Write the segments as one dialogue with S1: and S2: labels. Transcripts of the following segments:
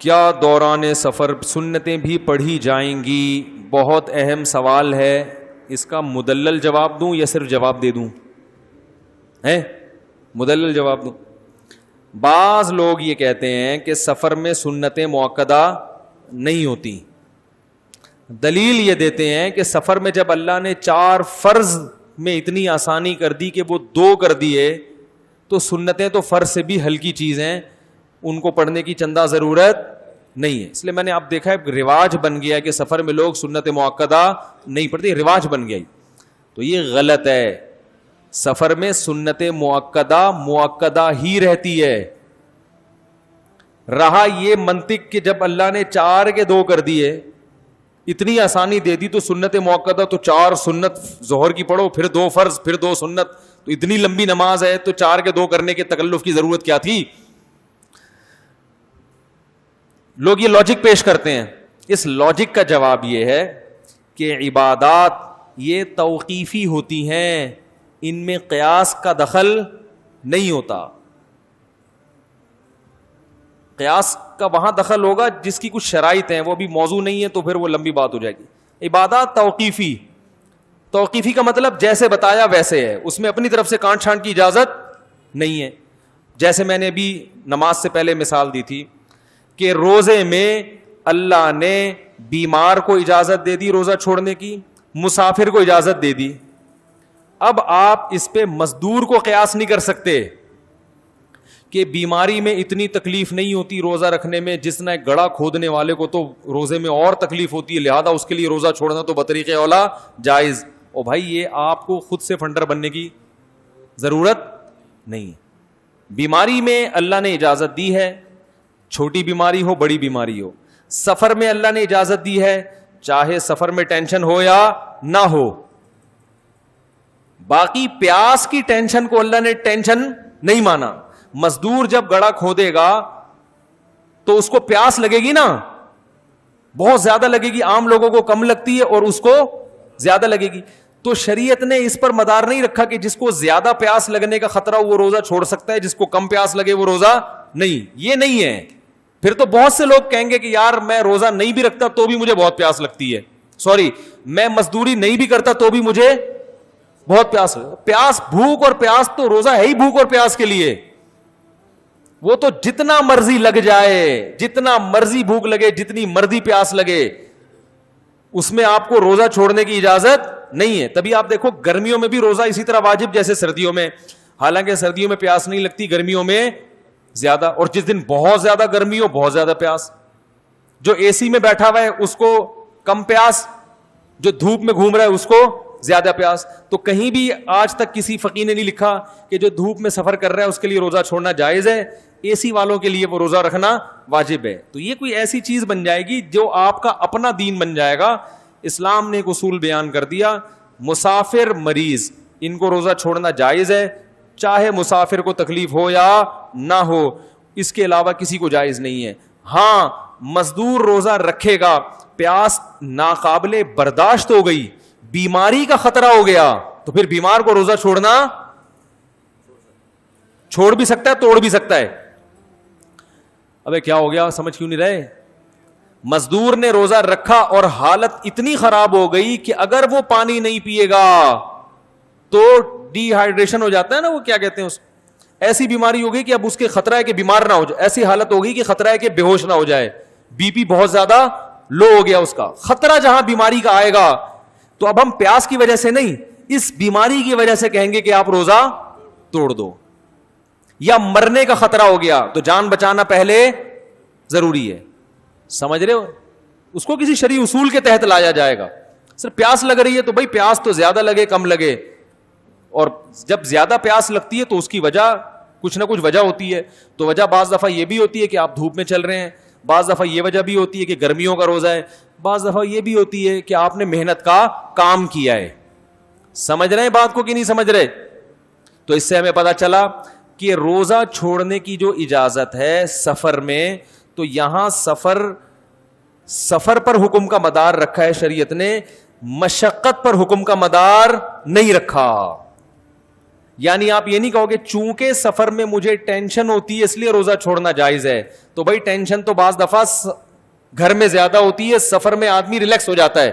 S1: کیا دوران سفر سنتیں بھی پڑھی جائیں گی؟ بہت اہم سوال ہے. اس کا مدلل جواب دوں یا صرف جواب دے دوں؟ مدلل جواب دوں. بعض لوگ یہ کہتے ہیں کہ سفر میں سنتیں مؤکدہ نہیں ہوتی. دلیل یہ دیتے ہیں کہ سفر میں جب اللہ نے 4 فرض میں اتنی آسانی کر دی کہ وہ 2 کر دیے, تو سنتیں تو فرض سے بھی ہلکی چیز ہیں, ان کو پڑھنے کی چندہ ضرورت نہیں ہے. اس لیے میں نے اب دیکھا ہے رواج بن گیا کہ سفر میں لوگ سنت مؤکدہ نہیں پڑھتے, رواج بن گیا. تو یہ غلط ہے. سفر میں سنت مؤکدہ ہی رہتی ہے. رہا یہ منطق کہ جب اللہ نے 4 کے 2 کر دیے, اتنی آسانی دے دی, تو سنت مؤکدہ تو 4 سنت ظہر کی پڑھو, پھر 2 فرض, پھر 2 سنت, تو اتنی لمبی نماز ہے تو 4 کے 2 کرنے کے تکلف کی ضرورت کیا تھی؟ لوگ یہ لاجک پیش کرتے ہیں. اس لاجک کا جواب یہ ہے کہ عبادات یہ توقیفی ہوتی ہیں, ان میں قیاس کا دخل نہیں ہوتا. قیاس کا وہاں دخل ہوگا جس کی کچھ شرائط ہیں, وہ بھی موضوع نہیں ہے تو پھر وہ لمبی بات ہو جائے گی. عبادات توقیفی کا مطلب جیسے بتایا ویسے ہے, اس میں اپنی طرف سے کانٹ چھانٹ کی اجازت نہیں ہے. جیسے میں نے بھی نماز سے پہلے مثال دی تھی کہ روزے میں اللہ نے بیمار کو اجازت دے دی روزہ چھوڑنے کی, مسافر کو اجازت دے دی. اب آپ اس پہ مزدور کو قیاس نہیں کر سکتے کہ بیماری میں اتنی تکلیف نہیں ہوتی روزہ رکھنے میں, جس نے گڑھا کھودنے والے کو تو روزے میں اور تکلیف ہوتی ہے, لہذا اس کے لیے روزہ چھوڑنا تو بطریق اولا جائز. او بھائی, یہ آپ کو خود سے فنڈر بننے کی ضرورت نہیں. بیماری میں اللہ نے اجازت دی ہے, چھوٹی بیماری ہو بڑی بیماری ہو. سفر میں اللہ نے اجازت دی ہے, چاہے سفر میں ٹینشن ہو یا نہ ہو. باقی پیاس کی ٹینشن کو اللہ نے ٹینشن نہیں مانا. مزدور جب گڑھا کھودے گا تو اس کو پیاس لگے گی نا, بہت زیادہ لگے گی. عام لوگوں کو کم لگتی ہے اور اس کو زیادہ لگے گی. تو شریعت نے اس پر مدار نہیں رکھا کہ جس کو زیادہ پیاس لگنے کا خطرہ وہ روزہ چھوڑ سکتا ہے, جس کو کم پیاس لگے وہ روزہ نہیں. یہ نہیں ہے. پھر تو بہت سے لوگ کہیں گے کہ یار میں روزہ نہیں بھی رکھتا تو بھی مجھے بہت پیاس لگتی ہے, میں مزدوری نہیں بھی کرتا تو بھی مجھے بہت پیاس بھوک اور پیاس تو روزہ ہے ہی بھوک اور پیاس کے لیے. وہ تو جتنا مرضی لگ جائے, جتنا مرضی بھوک لگے, جتنی مرضی پیاس لگے, اس میں آپ کو روزہ چھوڑنے کی اجازت نہیں ہے. تبھی آپ دیکھو گرمیوں میں بھی روزہ اسی طرح واجب جیسے سردیوں میں. حالانکہ سردیوں میں پیاس نہیں لگتی, گرمیوں میں زیادہ. اور جس دن بہت زیادہ گرمی ہو بہت زیادہ پیاس. جو اے سی میں بیٹھا ہوا ہے اس کو کم پیاس, جو دھوپ میں گھوم رہا ہے اس کو زیادہ پیاس. تو کہیں بھی آج تک کسی فقیہ نے نہیں لکھا کہ جو دھوپ میں سفر کر رہا ہے اس کے لیے روزہ چھوڑنا جائز ہے, اے سی والوں کے لیے وہ روزہ رکھنا واجب ہے. تو یہ کوئی ایسی چیز بن جائے گی جو آپ کا اپنا دین بن جائے گا. اسلام نے ایک اصول بیان کر دیا, مسافر مریض ان کو روزہ چھوڑنا جائز ہے, چاہے مسافر کو تکلیف ہو یا نہ ہو, اس کے علاوہ کسی کو جائز نہیں ہے. ہاں مزدور روزہ رکھے گا, پیاس ناقابل برداشت ہو گئی, بیماری کا خطرہ ہو گیا, تو پھر بیمار کو روزہ چھوڑنا چھوڑ بھی سکتا ہے, توڑ بھی سکتا ہے. ابے کیا ہو گیا, سمجھ کیوں نہیں رہے؟ مزدور نے روزہ رکھا اور حالت اتنی خراب ہو گئی کہ اگر وہ پانی نہیں پیے گا تو ڈی ہائیڈریشن ہو جاتا ہے نا, وہ کیا کہتے ہیں اس, ایسی بیماری ہو گئی کہ اب اس کے خطرہ ہے کہ بیمار نہ ہو جائے, ایسی حالت ہو گئی کہ خطرہ ہے کہ بے ہوش نہ ہو جائے, بی پی بہت زیادہ لو ہو گیا اس کا. خطرہ جہاں بیماری کا آئے گا تو اب ہم پیاس کی وجہ سے نہیں, اس بیماری کی وجہ سے کہیں گے کہ آپ روزہ توڑ دو. یا مرنے کا خطرہ ہو گیا تو جان بچانا پہلے ضروری ہے. سمجھ رہے ہو؟ اس کو کسی شرعی اصول کے تحت لایا جائے گا. صرف پیاس لگ رہی ہے تو بھائی پیاس تو زیادہ لگے کم لگے, اور جب زیادہ پیاس لگتی ہے تو اس کی وجہ کچھ نہ کچھ وجہ ہوتی ہے. تو وجہ بعض دفعہ یہ بھی ہوتی ہے کہ آپ دھوپ میں چل رہے ہیں, بعض دفعہ یہ وجہ بھی ہوتی ہے کہ گرمیوں کا روزہ ہے, بعض دفعہ یہ بھی ہوتی ہے کہ آپ نے محنت کا کام کیا ہے. سمجھ رہے ہیں بات کو کہ نہیں سمجھ رہے؟ تو اس سے ہمیں پتہ چلا کہ روزہ چھوڑنے کی جو اجازت ہے سفر میں, تو یہاں سفر پر حکم کا مدار رکھا ہے شریعت نے, مشقت پر حکم کا مدار نہیں رکھا. یعنی آپ یہ نہیں کہو گے چونکہ سفر میں مجھے ٹینشن ہوتی ہے اس لیے روزہ چھوڑنا جائز ہے. تو بھائی ٹینشن تو بعض دفعہ گھر میں زیادہ ہوتی ہے, سفر میں آدمی ریلیکس ہو جاتا ہے.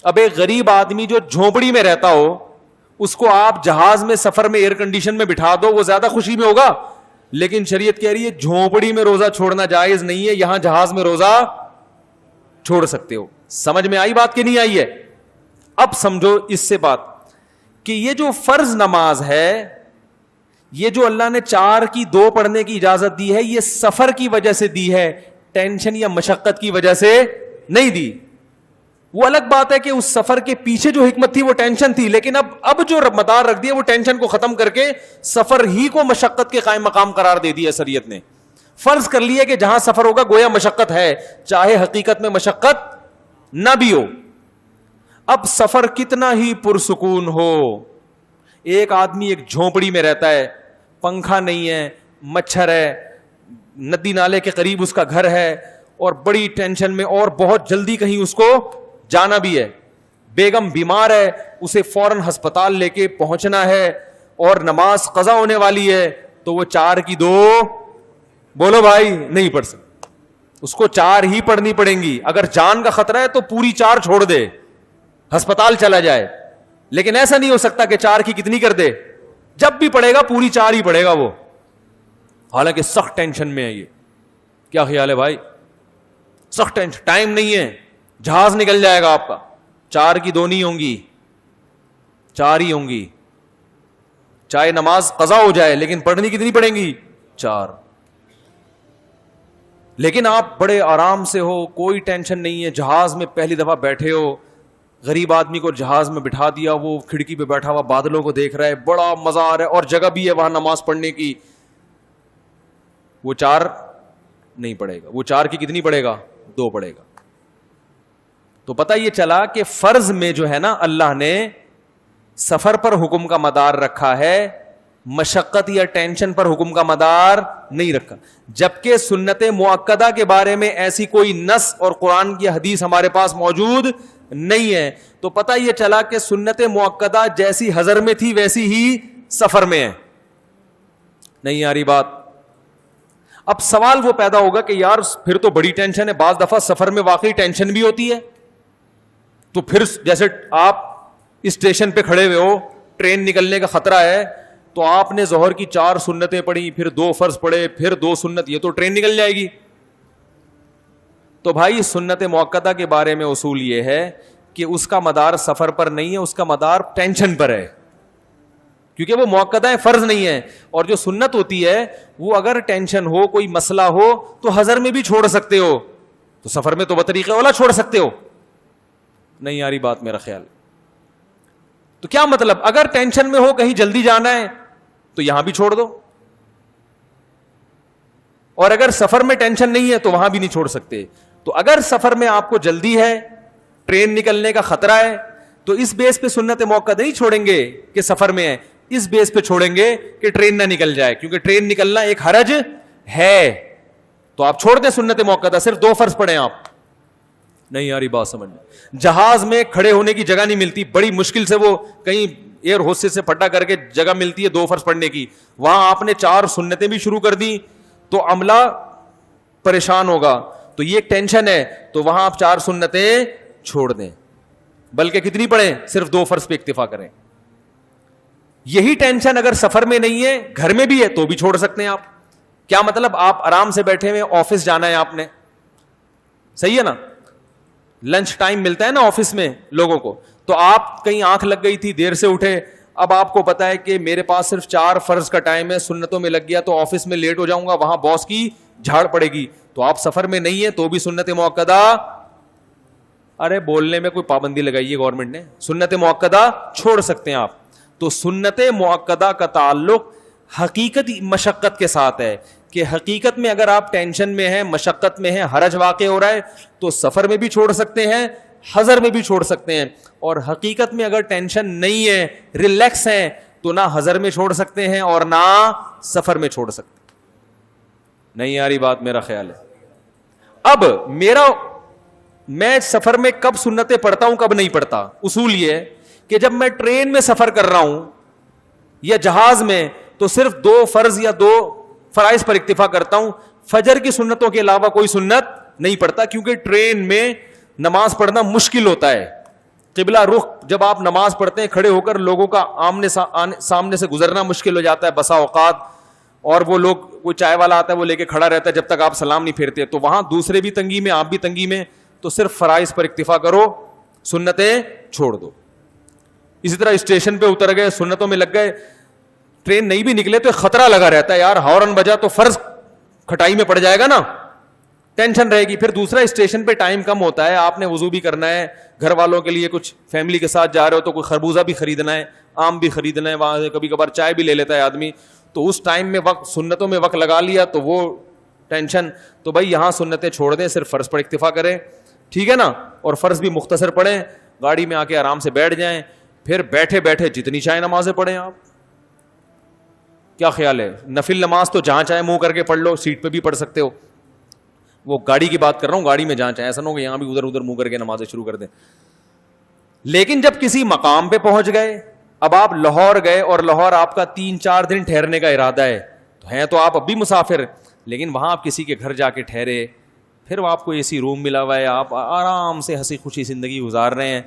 S1: اب ایک غریب آدمی جو جھونپڑی میں رہتا ہو, اس کو آپ جہاز میں سفر میں ایئر کنڈیشن میں بٹھا دو, وہ زیادہ خوشی میں ہوگا. لیکن شریعت کہہ رہی ہے جھونپڑی میں روزہ چھوڑنا جائز نہیں ہے, یہاں جہاز میں روزہ چھوڑ سکتے ہو. سمجھ میں آئی بات کہ نہیں آئی ہے؟ اب سمجھو اس سے بات کہ یہ جو فرض نماز ہے, یہ جو اللہ نے 4 کی 2 پڑھنے کی اجازت دی ہے, یہ سفر کی وجہ سے دی ہے, ٹینشن یا مشقت کی وجہ سے نہیں دی. وہ الگ بات ہے کہ اس سفر کے پیچھے جو حکمت تھی وہ ٹینشن تھی, لیکن اب جو مدار رکھ دیا وہ ٹینشن کو ختم کر کے سفر ہی کو مشقت کے قائم مقام قرار دے دیا شریعت نے. فرض کر لیا کہ جہاں سفر ہوگا گویا مشقت ہے, چاہے حقیقت میں مشقت نہ بھی ہو. اب سفر کتنا ہی پرسکون ہو, ایک آدمی ایک جھونپڑی میں رہتا ہے, پنکھا نہیں ہے, مچھر ہے, ندی نالے کے قریب اس کا گھر ہے, اور بڑی ٹینشن میں, اور بہت جلدی کہیں اس کو جانا بھی ہے, بیگم بیمار ہے, اسے فوراً ہسپتال لے کے پہنچنا ہے, اور نماز قضا ہونے والی ہے, تو وہ 4 کی 2 بولو بھائی نہیں پڑھ سکتا, اس کو 4 ہی پڑھنی پڑیں گی. اگر جان کا خطرہ ہے تو پوری 4 چھوڑ دے, ہسپتال چلا جائے, لیکن ایسا نہیں ہو سکتا کہ 4 کی کتنی کر دے, جب بھی پڑھے گا پوری 4 ہی پڑھے گا وہ, حالانکہ سخت ٹینشن میں ہے. یہ کیا خیال ہے بھائی؟ سخت ٹینشن, ٹائم نہیں ہے, جہاز نکل جائے گا آپ کا. 4 کی 2 نہیں ہوں گی, 4 ہی ہوں گی, چاہے نماز قضا ہو جائے, لیکن پڑھنی کتنی پڑیں گی؟ 4. لیکن آپ بڑے آرام سے ہو, کوئی ٹینشن نہیں ہے, جہاز میں پہلی دفعہ بیٹھے ہو, غریب آدمی کو جہاز میں بٹھا دیا, وہ کھڑکی پہ بیٹھا ہوا بادلوں کو دیکھ رہا ہے, بڑا مزہ آ رہا ہے, اور جگہ بھی ہے وہاں نماز پڑھنے کی. وہ 4 نہیں پڑھے گا, وہ 4 کی کتنی پڑھے گا؟ 2 پڑھے گا. تو پتہ یہ چلا کہ فرض میں جو ہے نا اللہ نے سفر پر حکم کا مدار رکھا ہے, مشقت یا ٹینشن پر حکم کا مدار نہیں رکھا. جبکہ سنت مؤکدہ کے بارے میں ایسی کوئی نص اور قرآن کی حدیث ہمارے پاس موجود نہیں ہے. تو پتہ یہ چلا کہ سنت مؤکدہ جیسی حضر میں تھی ویسی ہی سفر میں ہے. نہیں آ رہی بات؟ اب سوال وہ پیدا ہوگا کہ یار پھر تو بڑی ٹینشن ہے, بعض دفعہ سفر میں واقعی ٹینشن بھی ہوتی ہے. تو پھر جیسے آپ اسٹیشن پہ کھڑے ہوئے ہو, ٹرین نکلنے کا خطرہ ہے, تو آپ نے ظہر کی 4 سنتیں پڑھی, پھر 2 فرض پڑھے, پھر 2 سنت, یہ تو ٹرین نکل جائے گی. تو بھائی سنت مؤکدہ کے بارے میں اصول یہ ہے کہ اس کا مدار سفر پر نہیں ہے, اس کا مدار ٹینشن پر ہے, کیونکہ وہ مؤکدہ ہے, فرض نہیں ہے. اور جو سنت ہوتی ہے وہ اگر ٹینشن ہو, کوئی مسئلہ ہو, تو حضر میں بھی چھوڑ سکتے ہو, تو سفر میں تو بطریقہ اولا چھوڑ سکتے ہو. نہیں آ رہی بات میرا خیال؟ تو کیا مطلب, اگر ٹینشن میں ہو, کہیں جلدی جانا ہے, تو یہاں بھی چھوڑ دو, اور اگر سفر میں ٹینشن نہیں ہے تو وہاں بھی نہیں چھوڑ سکتے. تو اگر سفر میں آپ کو جلدی ہے, ٹرین نکلنے کا خطرہ ہے, تو اس بیس پہ سنت موقع نہیں چھوڑیں گے کہ سفر میں ہے, اس بیس پہ چھوڑیں گے کہ ٹرین نہ نکل جائے, کیونکہ ٹرین نکلنا ایک حرج ہے. تو آپ چھوڑ دیں سنت موقع, صرف 2 فرض پڑھیں آپ. نہیں آ رہی بات سمجھ میں؟ جہاز میں کھڑے ہونے کی جگہ نہیں ملتی, بڑی مشکل سے وہ کہیں ایئر ہوسٹس سے پھٹا کر کے جگہ ملتی ہے 2 فرض پڑھنے کی, وہاں آپ نے 4 سنتیں بھی شروع کر دی تو عملہ پریشان ہوگا. تو یہ ایک ٹینشن ہے, تو وہاں آپ 4 سنتیں چھوڑ دیں, بلکہ کتنی پڑھیں, صرف 2 فرض پہ اکتفا کریں. یہی ٹینشن اگر سفر میں نہیں ہے, گھر میں بھی ہے, تو بھی چھوڑ سکتے ہیں آپ. کیا مطلب, آپ آرام سے بیٹھے ہوئے, آفس جانا ہے آپ نے, صحیح ہے نا, لنچ ٹائم ملتا ہے نا آفس میں لوگوں کو, تو آپ کہیں آنکھ لگ گئی تھی, دیر سے اٹھے, اب آپ کو پتا ہے کہ میرے پاس صرف 4 فرض کا ٹائم ہے, سنتوں میں لگ گیا تو آفس میں لیٹ ہو جاؤں گا, وہاں باس کی جھاڑ پڑے گی. تو آپ سفر میں نہیں ہے تو بھی سنت موقدہ, ارے بولنے میں کوئی پابندی لگائی ہے گورنمنٹ نے, سنت موقدہ چھوڑ سکتے ہیں آپ. تو سنت موقدہ کا تعلق حقیقت مشقت کے ساتھ ہے, کہ حقیقت میں اگر آپ ٹینشن میں ہیں, مشقت میں ہیں, حرج واقع ہو رہا ہے, تو سفر میں بھی چھوڑ سکتے ہیں, حضر میں بھی چھوڑ سکتے ہیں. اور حقیقت میں اگر ٹینشن نہیں ہے, ریلیکس ہیں, تو نہ حضر میں چھوڑ سکتے ہیں اور نہ سفر میں چھوڑ سکتے. نہیں آ رہی بات میرا خیال ہے؟ اب میں سفر میں کب سنتیں پڑھتا ہوں, کب نہیں پڑھتا, اصول یہ ہے کہ جب میں ٹرین میں سفر کر رہا ہوں یا جہاز میں تو صرف 2 فرض یا 2 فرائض پر اکتفا کرتا ہوں, فجر کی سنتوں کے علاوہ کوئی سنت نہیں پڑھتا, کیونکہ ٹرین میں نماز پڑھنا مشکل ہوتا ہے. قبلہ رخ جب آپ نماز پڑھتے ہیں کھڑے ہو کر, لوگوں کا سامنے سے گزرنا مشکل ہو جاتا ہے بسا اوقات, اور وہ لوگ, کوئی چائے والا آتا ہے وہ لے کے کھڑا رہتا ہے جب تک آپ سلام نہیں پھیرتے, تو وہاں دوسرے بھی تنگی میں, آپ بھی تنگی میں, تو صرف فرائض پر اکتفا کرو, سنتیں چھوڑ دو. اسی طرح اسٹیشن پہ اتر گئے, سنتوں میں لگ گئے, ٹرین نہیں بھی نکلے تو خطرہ لگا رہتا ہے, یار ہارن بجا تو فرض کھٹائی میں پڑ جائے گا نا, ٹینشن رہے گی. پھر دوسرا اسٹیشن پہ ٹائم کم ہوتا ہے, آپ نے وضو بھی کرنا ہے, گھر والوں کے لیے کچھ فیملی کے ساتھ جا رہے ہو تو کوئی خربوزہ بھی خریدنا ہے, آم بھی خریدنا ہے, وہاں سے کبھی کبھار چائے بھی لے لیتا ہے آدمی, تو اس ٹائم میں وقت, سنتوں میں وقت لگا لیا تو وہ ٹینشن. تو بھائی یہاں سنتیں چھوڑ دیں, صرف فرض پر اکتفا کریں, ٹھیک ہے نا, اور فرض بھی مختصر پڑھیں, گاڑی میں آ کے آرام سے بیٹھ جائیں, پھر بیٹھے بیٹھے جتنی چاہے نمازیں پڑھیں. آپ کیا خیال ہے؟ نفل نماز تو جہاں چاہے منہ کر کے پڑھ لو, سیٹ پہ بھی پڑھ سکتے ہو, وہ گاڑی کی بات کر رہا ہوں, گاڑی میں جہاں چاہے, ایسا نہ ہو کہ یہاں بھی ادھر ادھر منہ کر کے نمازیں شروع کر دیں. لیکن جب کسی مقام پہ پہنچ گئے, اب آپ لاہور گئے اور لاہور آپ کا 3-4 دن ٹھہرنے کا ارادہ ہے, تو ہیں تو آپ اب بھی مسافر, لیکن وہاں آپ کسی کے گھر جا کے ٹھہرے, پھر آپ کو اے سی روم ملا ہوا ہے, آپ آرام سے ہنسی خوشی زندگی گزار رہے ہیں,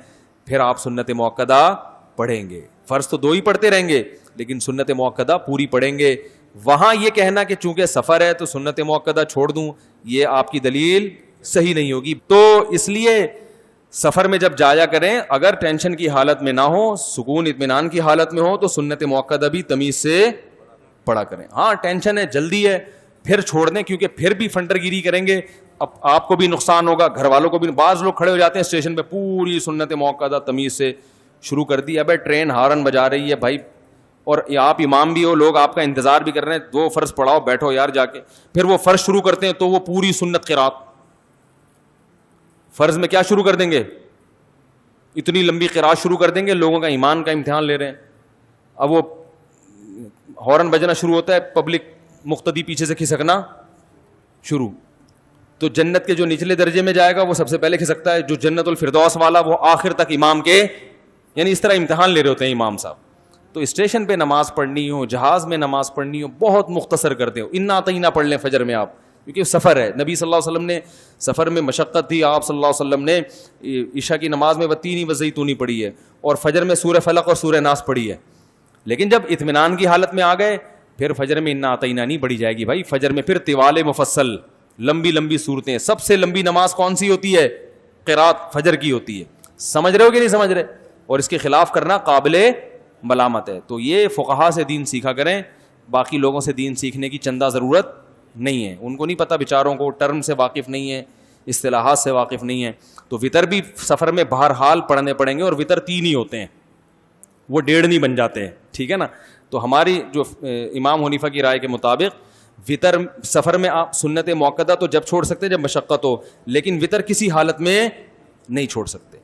S1: پھر آپ سنت موقدہ پڑھیں گے. فرض تو 2 ہی پڑھتے رہیں گے, لیکن سنت موقدہ پوری پڑھیں گے. وہاں یہ کہنا کہ چونکہ سفر ہے تو سنت موقدہ چھوڑ دوں, یہ آپ کی دلیل صحیح نہیں ہوگی. تو اس لیے سفر میں جب جایا کریں, اگر ٹینشن کی حالت میں نہ ہو, سکون اطمینان کی حالت میں ہو, تو سنت موقدہ بھی تمیز سے پڑھا کریں. ہاں ٹینشن ہے, جلدی ہے, پھر چھوڑ دیں, کیونکہ پھر بھی فنٹر گیری کریں گے, اب آپ کو بھی نقصان ہوگا, گھر والوں کو بھی. بعض لوگ کھڑے ہو جاتے ہیں اسٹیشن پہ, پوری سنت موقدہ تمیز سے شروع کر دی. ابے ٹرین ہارن بجا رہی ہے بھائی, اور آپ امام بھی ہو, لوگ آپ کا انتظار بھی کر رہے ہیں, 2 فرض پڑھاؤ, بیٹھو یار جا کے. پھر وہ فرض شروع کرتے ہیں تو وہ پوری سنت قرات, فرض میں کیا شروع کر دیں گے, اتنی لمبی قرات شروع کر دیں گے, لوگوں کا ایمان کا امتحان لے رہے ہیں. اب وہ ہارن بجنا شروع ہوتا ہے, پبلک مقتدی پیچھے سے کھسکنا شروع, تو جنت کے جو نچلے درجے میں جائے گا وہ سب سے پہلے کھسکتا ہے, جو جنت الفردوس والا وہ آخر تک امام کے, یعنی اس طرح امتحان لے رہے ہوتے ہیں امام صاحب. تو اسٹیشن پہ نماز پڑھنی ہو, جہاز میں نماز پڑھنی ہو, بہت مختصر کرتے ہو, انا اطعنا پڑھ لیں فجر میں آپ, کیونکہ سفر ہے. نبی صلی اللہ علیہ وسلم نے سفر میں مشقت تھی, آپ صلی اللہ علیہ وسلم نے عشاء کی نماز میں والتین والزیتون پڑھی ہے, اور فجر میں سورہ فلق اور سورہ ناس پڑھی ہے. لیکن جب اطمینان کی حالت میں آ گئے, پھر فجر میں انا اطعنا نہیں پڑھی جائے گی بھائی. فجر میں پھر طوال مفصل, لمبی لمبی صورتیں. سب سے لمبی نماز کون سی ہوتی ہے؟ قرات فجر کی ہوتی ہے. سمجھ رہے ہو کہ نہیں سمجھ رہے؟ اور اس کے خلاف کرنا قابل ملامت ہے. تو یہ فقہا سے دین سیکھا کریں, باقی لوگوں سے دین سیکھنے کی چندہ ضرورت نہیں ہے. ان کو نہیں پتہ بیچاروں کو, ٹرم سے واقف نہیں ہے, اصطلاحات سے واقف نہیں ہے. تو وطر بھی سفر میں بہرحال پڑھنے پڑیں گے, اور وطر 3 ہی ہوتے ہیں, وہ 1.5 نہیں بن جاتے ہیں, ٹھیک ہے نا. تو ہماری جو امام حنیفہ کی رائے کے مطابق وطر سفر میں آپ سنت موقدہ تو جب چھوڑ سکتے جب مشقت ہو, لیکن وطر کسی حالت میں نہیں چھوڑ سکتے.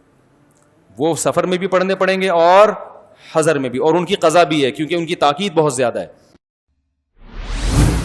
S1: وہ سفر میں بھی پڑھنے پڑیں گے اور حضر میں بھی, اور ان کی قضا بھی ہے, کیونکہ ان کی تاکید بہت زیادہ ہے.